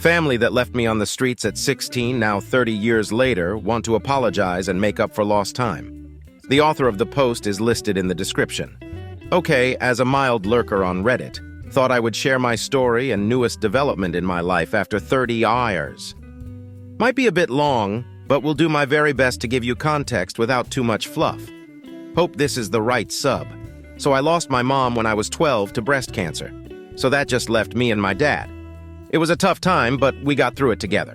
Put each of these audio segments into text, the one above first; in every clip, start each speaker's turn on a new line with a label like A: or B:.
A: Family that left me on the streets at 16, now 30 years later, want to apologize and make up for lost time. The author of the post is listed in the description. Okay, as a mild lurker on Reddit, thought I would share my story and newest development in my life after 30 years. Might be a bit long, but will do my very best to give you context without too much fluff. Hope this is the right sub. So I lost my mom when I was 12 to breast cancer. So that just left me and my dad. It was a tough time, but we got through it together.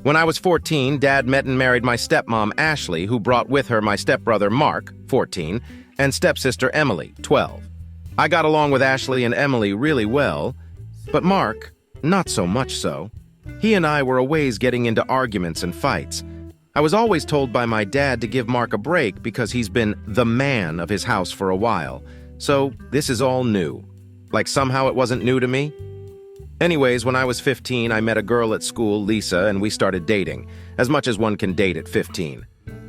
A: When I was 14, Dad met and married my stepmom, Ashley, who brought with her my stepbrother, Mark, 14, and stepsister, Emily, 12. I got along with Ashley and Emily really well, but Mark, not so much so. He and I were always getting into arguments and fights. I was always told by my dad to give Mark a break because he's been the man of his house for a while. So this is all new. Like somehow it wasn't new to me. Anyways, when I was 15, I met a girl at school, Lisa, and we started dating, as much as one can date at 15.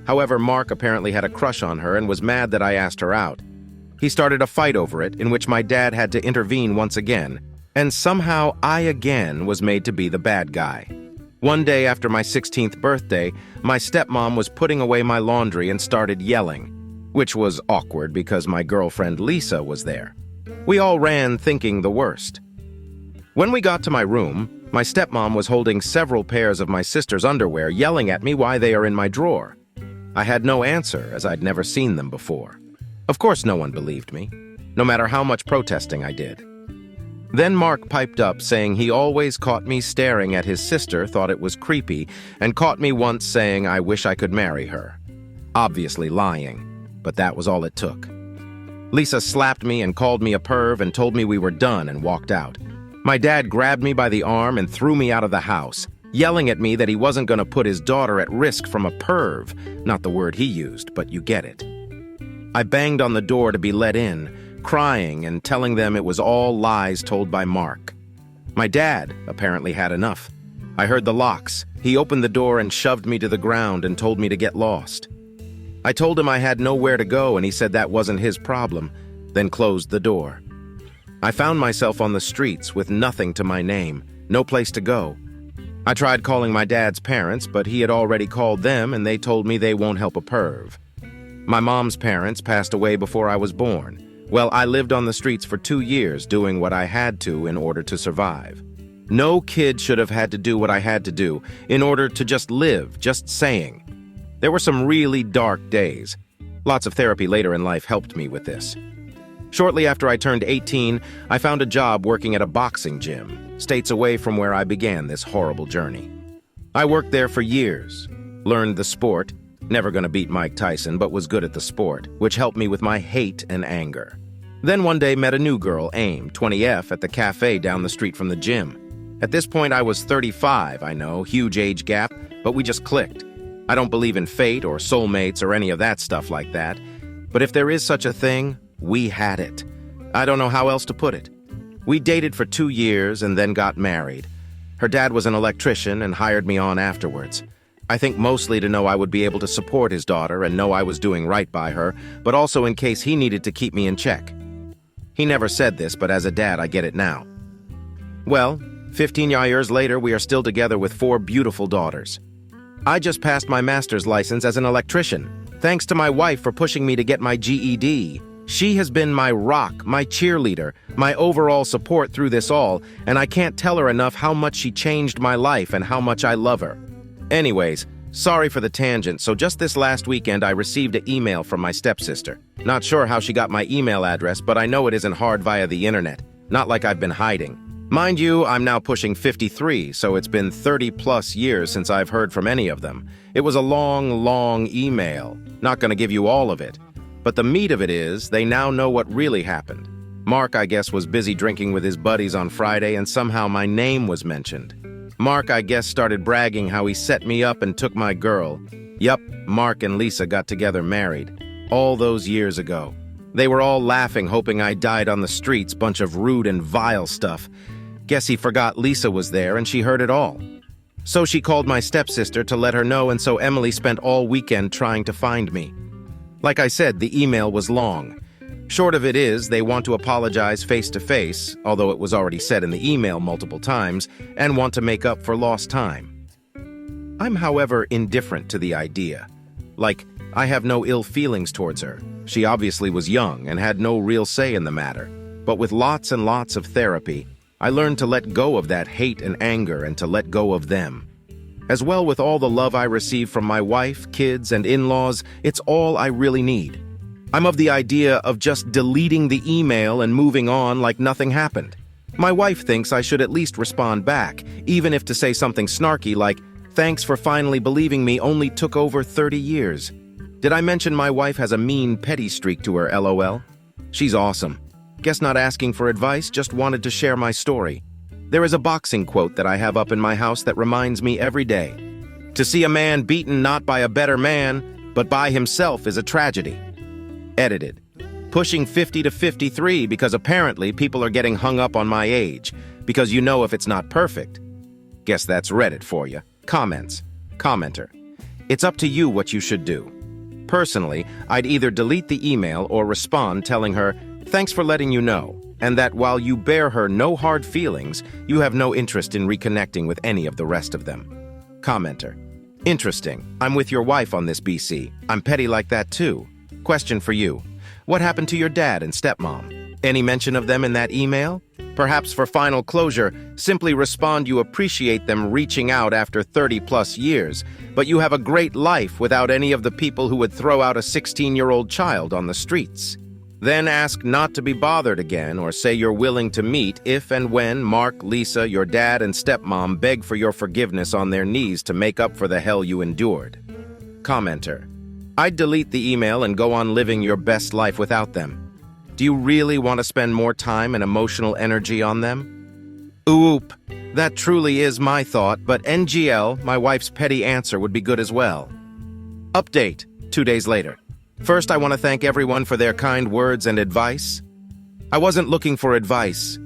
A: However, Mark apparently had a crush on her and was mad that I asked her out. He started a fight over it, in which my dad had to intervene once again, and somehow I again was made to be the bad guy. One day after my 16th birthday, my stepmom was putting away my laundry and started yelling, which was awkward because my girlfriend Lisa was there. We all ran thinking the worst. When we got to my room, my stepmom was holding several pairs of my sister's underwear, yelling at me why they are in my drawer. I had no answer, as I'd never seen them before. Of course no one believed me, no matter how much protesting I did. Then Mark piped up, saying he always caught me staring at his sister, thought it was creepy, and caught me once saying I wish I could marry her. Obviously lying, but that was all it took. Lisa slapped me and called me a perv and told me we were done and walked out. My dad grabbed me by the arm and threw me out of the house, yelling at me that he wasn't going to put his daughter at risk from a perv, not the word he used, but you get it. I banged on the door to be let in, crying and telling them it was all lies told by Mark. My dad apparently had enough. I heard the locks. He opened the door and shoved me to the ground and told me to get lost. I told him I had nowhere to go and he said that wasn't his problem, then closed the door. I found myself on the streets with nothing to my name, no place to go. I tried calling my dad's parents, but he had already called them and they told me they won't help a perv. My mom's parents passed away before I was born. Well, I lived on the streets for 2 years doing what I had to in order to survive. No kid should have had to do what I had to do in order to just live, just saying. There were some really dark days. Lots of therapy later in life helped me with this. Shortly after I turned 18, I found a job working at a boxing gym, states away from where I began this horrible journey. I worked there for years, learned the sport, never gonna beat Mike Tyson, but was good at the sport, which helped me with my hate and anger. Then one day met a new girl, AIM, 20F, at the cafe down the street from the gym. At this point, I was 35, I know, huge age gap, but we just clicked. I don't believe in fate or soulmates or any of that stuff like that, but if there is such a thing, we had it. I don't know how else to put it. We dated for 2 years and then got married. Her dad was an electrician and hired me on afterwards. I think mostly to know I would be able to support his daughter and know I was doing right by her, but also in case he needed to keep me in check. He never said this, but as a dad, I get it now. Well, 15 years later, we are still together with 4 beautiful daughters. I just passed my master's license as an electrician, thanks to my wife for pushing me to get my GED. She has been my rock, my cheerleader, my overall support through this all, and I can't tell her enough how much she changed my life and how much I love her. Anyways, sorry for the tangent, so just this last weekend I received an email from my stepsister. Not sure how she got my email address, but I know it isn't hard via the internet. Not like I've been hiding. Mind you, I'm now pushing 53, so it's been 30+ years since I've heard from any of them. It was a long email. Not gonna give you all of it. But the meat of it is, they now know what really happened. Mark, I guess, was busy drinking with his buddies on Friday and somehow my name was mentioned. Mark, I guess, started bragging how he set me up and took my girl. Yup, Mark and Lisa got together married. All those years ago. They were all laughing, hoping I died on the streets, bunch of rude and vile stuff. Guess he forgot Lisa was there and she heard it all. So she called my stepsister to let her know, and so Emily spent all weekend trying to find me. Like I said, the email was long. Short of it is, they want to apologize face-to-face, although it was already said in the email multiple times, and want to make up for lost time. I'm, however, indifferent to the idea. Like, I have no ill feelings towards her. She obviously was young and had no real say in the matter. But with lots and lots of therapy, I learned to let go of that hate and anger and to let go of them. As well, with all the love I receive from my wife, kids, and in-laws, it's all I really need. I'm of the idea of just deleting the email and moving on like nothing happened. My wife thinks I should at least respond back, even if to say something snarky like, "Thanks for finally believing me only took over 30 years. Did I mention my wife has a mean, petty streak to her, LOL? She's awesome. Guess not asking for advice, just wanted to share my story. There is a boxing quote that I have up in my house that reminds me every day. To see a man beaten not by a better man, but by himself is a tragedy." Edited. Pushing 50 to 53 because apparently people are getting hung up on my age, because you know if it's not perfect. Guess that's Reddit for you. Comments. Commenter. It's up to you what you should do. Personally, I'd either delete the email or respond telling her, "Thanks for letting you know," and that while you bear her no hard feelings, you have no interest in reconnecting with any of the rest of them. Commenter. Interesting. I'm with your wife on this, BC. I'm petty like that too. Question for you. What happened to your dad and stepmom? Any mention of them in that email? Perhaps for final closure, simply respond you appreciate them reaching out after 30-plus years, but you have a great life without any of the people who would throw out a 16-year-old child on the streets. Then ask not to be bothered again or say you're willing to meet if and when Mark, Lisa, your dad, and stepmom beg for your forgiveness on their knees to make up for the hell you endured. Commenter. I'd delete the email and go on living your best life without them. Do you really want to spend more time and emotional energy on them? Oop, that truly is my thought, but NGL, my wife's petty answer, would be good as well. Update, 2 days later. First, I want to thank everyone for their kind words and advice. I wasn't looking for advice,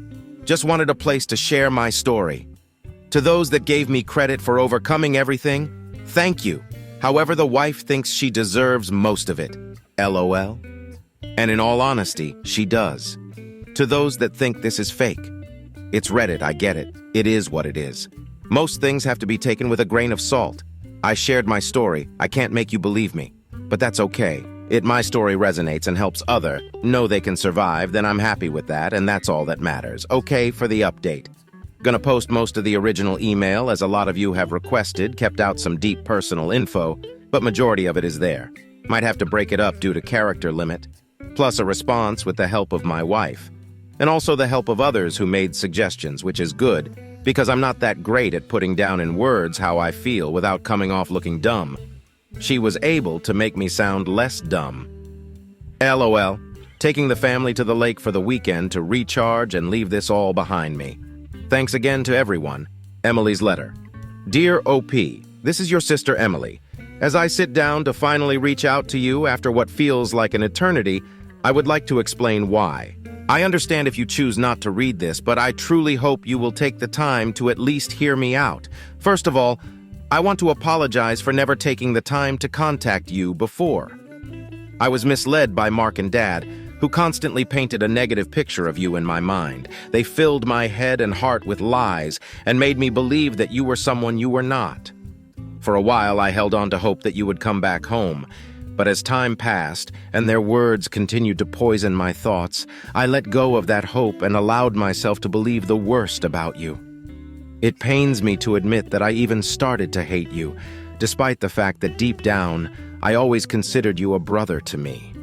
A: just wanted a place to share my story. To those that gave me credit for overcoming everything, thank you. However, the wife thinks she deserves most of it. LOL. And in all honesty, she does. To those that think this is fake, it's Reddit, I get it. It is what it is. Most things have to be taken with a grain of salt. I shared my story. I can't make you believe me. But that's okay. If my story resonates and helps others know they can survive, then I'm happy with that, and that's all that matters. Okay, for the update. Gonna post most of the original email, as a lot of you have requested, kept out some deep personal info, but majority of it is there. Might have to break it up due to character limit. Plus a response with the help of my wife. And also the help of others who made suggestions, which is good, because I'm not that great at putting down in words how I feel without coming off looking dumb. She was able to make me sound less dumb. LOL. Taking the family to the lake for the weekend to recharge and leave this all behind me. Thanks again to everyone. Emily's letter. Dear OP, this is your sister Emily. As I sit down to finally reach out to you after what feels like an eternity, I would like to explain why. I understand if you choose not to read this, but I truly hope you will take the time to at least hear me out. First of all, I want to apologize for never taking the time to contact you before. I was misled by Mark and Dad, who constantly painted a negative picture of you in my mind. They filled my head and heart with lies and made me believe that you were someone you were not. For a while, I held on to hope that you would come back home. But as time passed and their words continued to poison my thoughts, I let go of that hope and allowed myself to believe the worst about you. It pains me to admit that I even started to hate you, despite the fact that deep down, I always considered you a brother to me.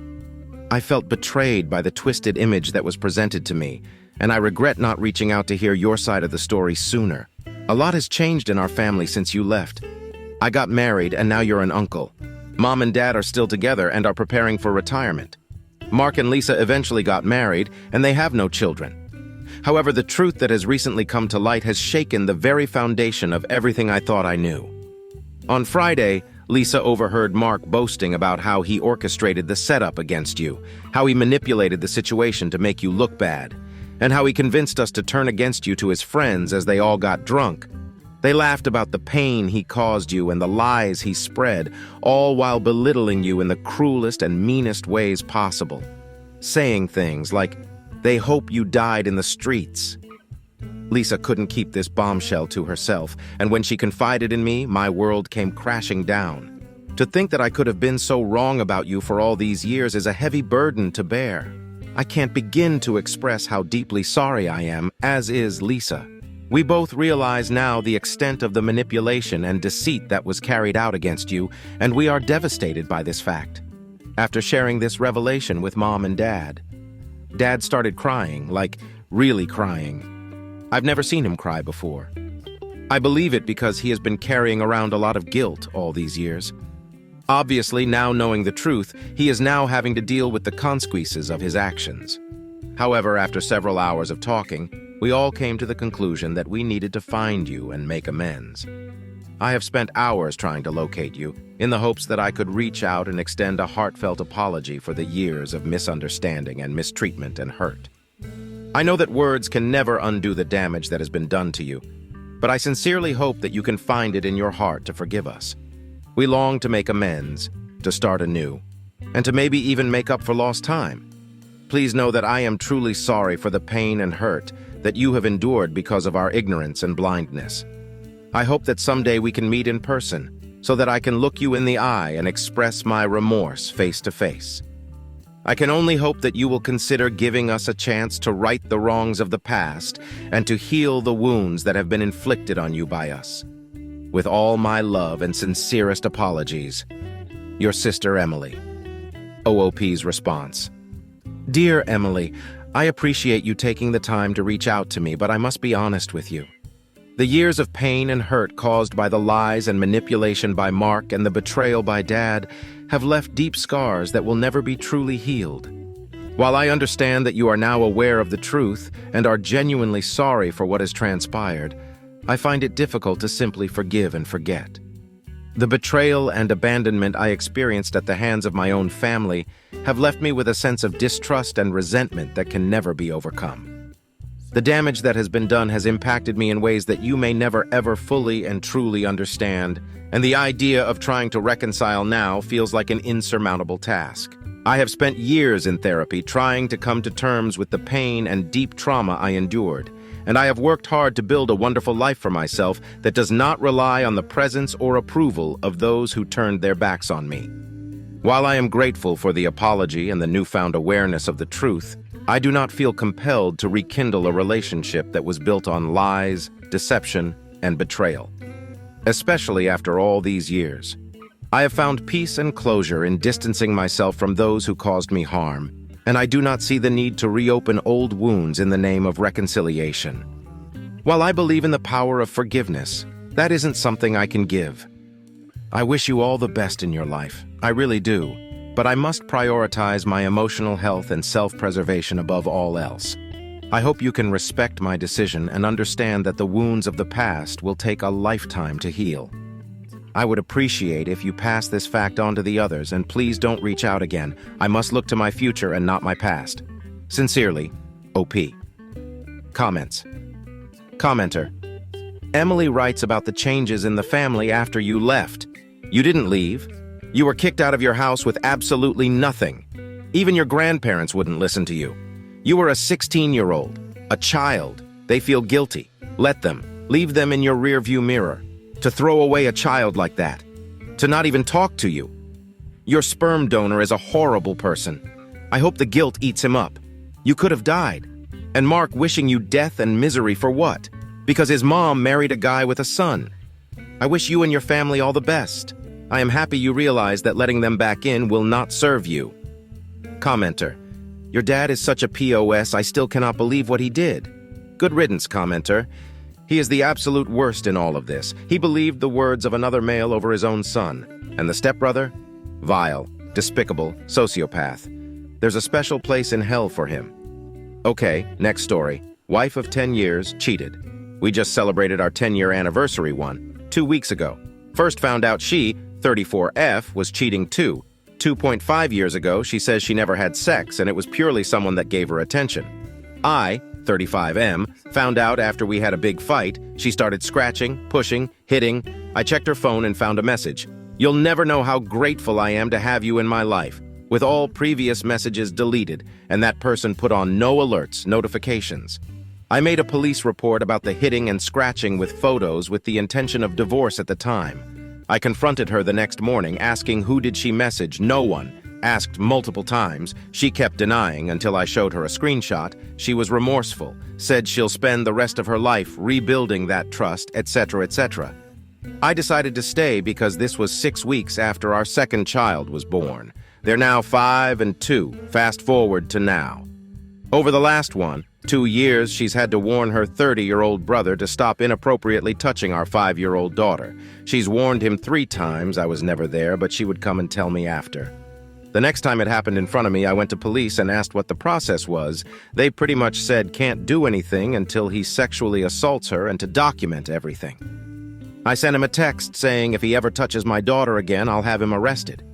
A: I felt betrayed by the twisted image that was presented to me, and I regret not reaching out to hear your side of the story sooner. A lot has changed in our family since you left. I got married, and now you're an uncle. Mom and Dad are still together and are preparing for retirement. Mark and Lisa eventually got married, and they have no children. However, the truth that has recently come to light has shaken the very foundation of everything I thought I knew. On Friday, Lisa overheard Mark boasting about how he orchestrated the setup against you, how he manipulated the situation to make you look bad, and how he convinced us to turn against you to his friends as they all got drunk. They laughed about the pain he caused you and the lies he spread, all while belittling you in the cruelest and meanest ways possible. saying things like, "They hope you died in the streets." Lisa couldn't keep this bombshell to herself, and when she confided in me, my world came crashing down. To think that I could have been so wrong about you for all these years is a heavy burden to bear. I can't begin to express how deeply sorry I am, as is Lisa. We both realize now the extent of the manipulation and deceit that was carried out against you, and we are devastated by this fact. After sharing this revelation with Mom and Dad, Dad started crying, like really crying. I've never seen him cry before. I believe it because he has been carrying around a lot of guilt all these years. Obviously, now knowing the truth, he is now having to deal with the consequences of his actions. However, after several hours of talking, we all came to the conclusion that we needed to find you and make amends. I have spent hours trying to locate you, in the hopes that I could reach out and extend a heartfelt apology for the years of misunderstanding and mistreatment and hurt. I know that words can never undo the damage that has been done to you, but I sincerely hope that you can find it in your heart to forgive us. We long to make amends, to start anew, and to maybe even make up for lost time. Please know that I am truly sorry for the pain and hurt that you have endured because of our ignorance and blindness. I hope that someday we can meet in person, so that I can look you in the eye and express my remorse face to face. I can only hope that you will consider giving us a chance to right the wrongs of the past and to heal the wounds that have been inflicted on you by us. With all my love and sincerest apologies, your sister Emily. OOP's response. Dear Emily, I appreciate you taking the time to reach out to me, but I must be honest with you. The years of pain and hurt caused by the lies and manipulation by Mark and the betrayal by Dad have left deep scars that will never be truly healed. While I understand that you are now aware of the truth and are genuinely sorry for what has transpired, I find it difficult to simply forgive and forget. The betrayal and abandonment I experienced at the hands of my own family have left me with a sense of distrust and resentment that can never be overcome. The damage that has been done has impacted me in ways that you may never ever fully and truly understand, and the idea of trying to reconcile now feels like an insurmountable task. I have spent years in therapy trying to come to terms with the pain and deep trauma I endured, and I have worked hard to build a wonderful life for myself that does not rely on the presence or approval of those who turned their backs on me. While I am grateful for the apology and the newfound awareness of the truth, I do not feel compelled to rekindle a relationship that was built on lies, deception, and betrayal. Especially after all these years, I have found peace and closure in distancing myself from those who caused me harm, and I do not see the need to reopen old wounds in the name of reconciliation. While I believe in the power of forgiveness, that isn't something I can give. I wish you all the best in your life, I really do, but I must prioritize my emotional health and self-preservation above all else. I hope you can respect my decision and understand that the wounds of the past will take a lifetime to heal. I would appreciate if you pass this fact on to the others, and please don't reach out again. I must look to my future and not my past. Sincerely, OP. Comments. Commenter. Emily writes about the changes in the family after you left. You didn't leave. You were kicked out of your house with absolutely nothing. Even your grandparents wouldn't listen to you. You were a 16-year-old, a child. They feel guilty. Let them. Leave them in your rearview mirror. To throw away a child like that. To not even talk to you. Your sperm donor is a horrible person. I hope the guilt eats him up. You could have died. And Mark wishing you death and misery for what? Because his mom married a guy with a son. I wish you and your family all the best. I am happy you realize that letting them back in will not serve you. Commenter. Your dad is such a POS, I still cannot believe what he did. Good riddance, commenter. He is the absolute worst in all of this. He believed the words of another male over his own son. And the stepbrother? Vile, despicable, sociopath. There's a special place in hell for him. Okay, next story. Wife of 10 years, cheated. We just celebrated our 10-year anniversary 2 weeks ago. First found out she, 34F, was cheating too. 2.5 years ago, she says she never had sex and it was purely someone that gave her attention. I, 35M, found out after we had a big fight. She started scratching, pushing, hitting. I checked her phone and found a message. You'll never know how grateful I am to have you in my life. with all previous messages deleted, and that person put on no alerts, notifications. I made a police report about the hitting and scratching with photos with the intention of divorce at the time. I confronted her the next morning, asking who did she message. No one. Asked multiple times. She kept denying until I showed her a screenshot. She was remorseful, said she'll spend the rest of her life rebuilding that trust, etc., etc. I decided to stay because this was 6 weeks after our second child was born. They're now 5 and 2. Fast forward to now. Over the last 2 years, she's had to warn her 30-year-old brother to stop inappropriately touching our 5-year-old daughter. She's warned him 3 times. I was never there, but she would come and tell me after. The next time it happened in front of me, I went to police and asked what the process was. They pretty much said can't do anything until he sexually assaults her and to document everything. I sent him a text saying if he ever touches my daughter again, I'll have him arrested.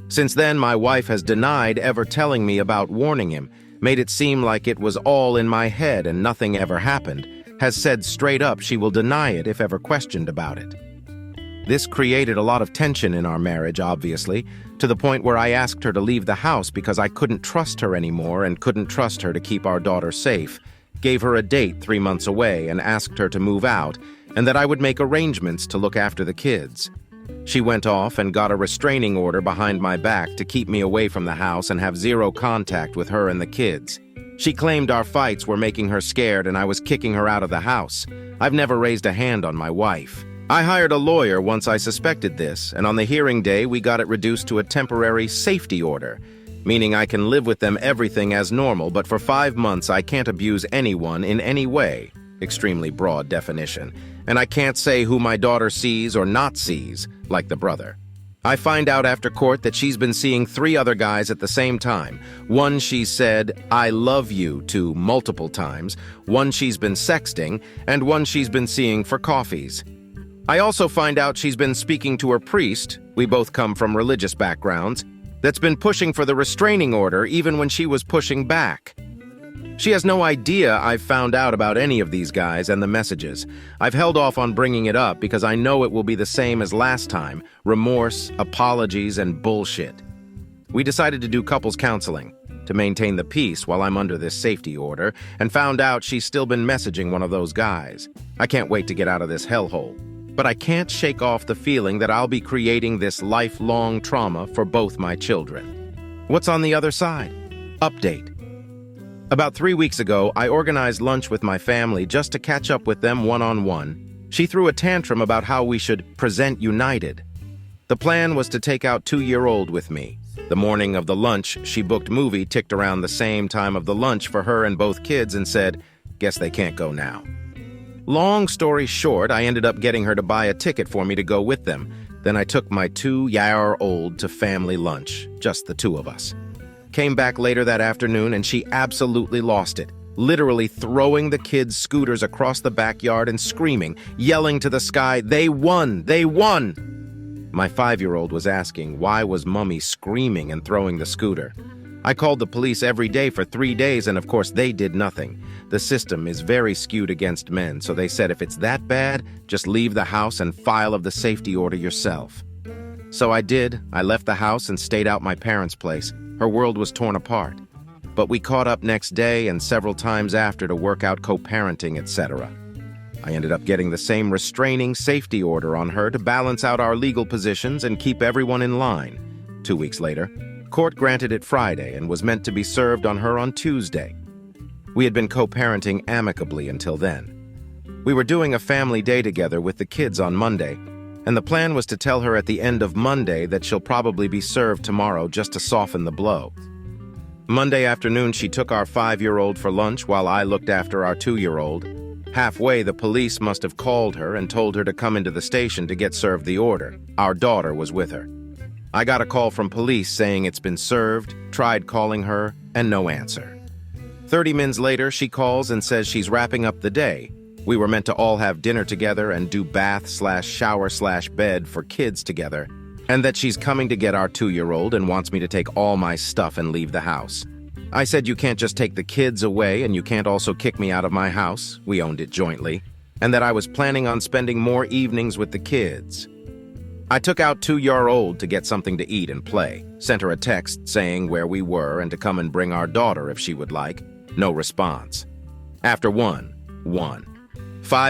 A: Since then, my wife has denied ever telling me about warning him, made it seem like it was all in my head and nothing ever happened, has said straight up she will deny it if ever questioned about it. This created a lot of tension in our marriage, obviously, to the point where I asked her to leave the house because I couldn't trust her anymore and couldn't trust her to keep our daughter safe. Gave her a date 3 months away and asked her to move out and that I would make arrangements to look after the kids. She went off and got a restraining order behind my back to keep me away from the house and have zero contact with her and the kids. She claimed our fights were making her scared and I was kicking her out of the house. I've never raised a hand on my wife. I hired a lawyer once I suspected this, and on the hearing day we got it reduced to a temporary safety order, meaning I can live with them everything as normal, but for 5 months I can't abuse anyone in any way. Extremely broad definition. And I can't say who my daughter sees or not sees, like the brother. I find out after court that she's been seeing 3 other guys at the same time. One she said, "I love you" to multiple times, one she's been sexting, and one she's been seeing for coffees. I also find out she's been speaking to her priest, we both come from religious backgrounds, that's been pushing for the restraining order even when she was pushing back. She has no idea I've found out about any of these guys and the messages. I've held off on bringing it up because I know it will be the same as last time, remorse, apologies, and bullshit. We decided to do couples counseling to maintain the peace while I'm under this safety order, and found out she's still been messaging one of those guys. I can't wait to get out of this hellhole. But I can't shake off the feeling that I'll be creating this lifelong trauma for both my children. What's on the other side? Update. About 3 weeks ago, I organized lunch with my family just to catch up with them one-on-one. She threw a tantrum about how we should present united. The plan was to take out 2-year-old with me. The morning of the lunch, she booked movie ticked around the same time of the lunch for her and both kids and said, "Guess they can't go now." Long story short, I ended up getting her to buy a ticket for me to go with them. Then I took my 2-year-old to family lunch, just the 2 of us. Came back later that afternoon and she absolutely lost it, literally throwing the kids' scooters across the backyard and screaming, yelling to the sky, "They won! They won!" My 5-year-old was asking, why was Mummy screaming and throwing the scooter? I called the police every day for 3 days, and of course they did nothing. The system is very skewed against men, so they said if it's that bad, just leave the house and file of the safety order yourself. So I did. I left the house and stayed out my parents' place. Her world was torn apart. But we caught up next day and several times after to work out co-parenting, etc. I ended up getting the same restraining safety order on her to balance out our legal positions and keep everyone in line. 2 weeks later, court granted it Friday and was meant to be served on her on Tuesday. We had been co-parenting amicably until then. We were doing a family day together with the kids on Monday, and the plan was to tell her at the end of Monday that she'll probably be served tomorrow just to soften the blow. Monday afternoon, she took our 5-year-old for lunch while I looked after our 2-year-old. Halfway, the police must have called her and told her to come into the station to get served the order. Our daughter was with her. I got a call from police saying it's been served, tried calling her, and no answer. 30 minutes later, she calls and says she's wrapping up the day. We were meant to all have dinner together and do bath/shower/bed for kids together, and that she's coming to get our 2-year-old and wants me to take all my stuff and leave the house. I said you can't just take the kids away and you can't also kick me out of my house, we owned it jointly, and that I was planning on spending more evenings with the kids. I took out 2-year-old to get something to eat and play, sent her a text saying where we were and to come and bring our daughter if she would like. No response. After 5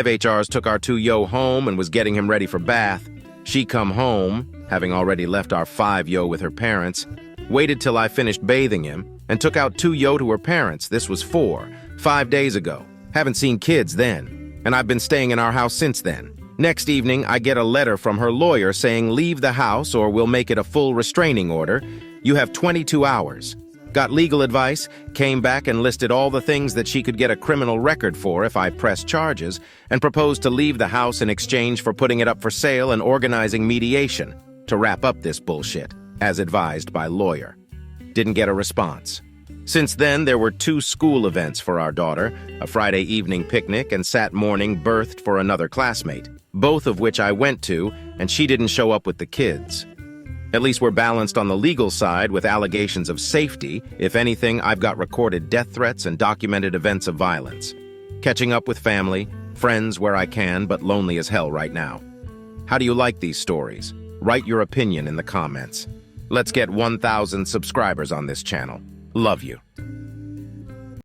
A: HRs took our 2-yo home and was getting him ready for bath. She come home, having already left our 5-yo with her parents, waited till I finished bathing him, and took out 2-yo to her parents. This was 5 days ago. Haven't seen kids then, and I've been staying in our house since then. Next evening, I get a letter from her lawyer saying leave the house or we'll make it a full restraining order. You have 22 hours. Got legal advice, came back and listed all the things that she could get a criminal record for if I pressed charges, and proposed to leave the house in exchange for putting it up for sale and organizing mediation to wrap up this bullshit, as advised by lawyer. Didn't get a response. Since then, there were 2 school events for our daughter, a Friday evening picnic and Sat morning birthed for another classmate, both of which I went to, and she didn't show up with the kids. At least we're balanced on the legal side with allegations of safety. If anything, I've got recorded death threats and documented events of violence. Catching up with family, friends where I can, but lonely as hell right now. How do you like these stories? Write your opinion in the comments. Let's get 1,000 subscribers on this channel. Love you.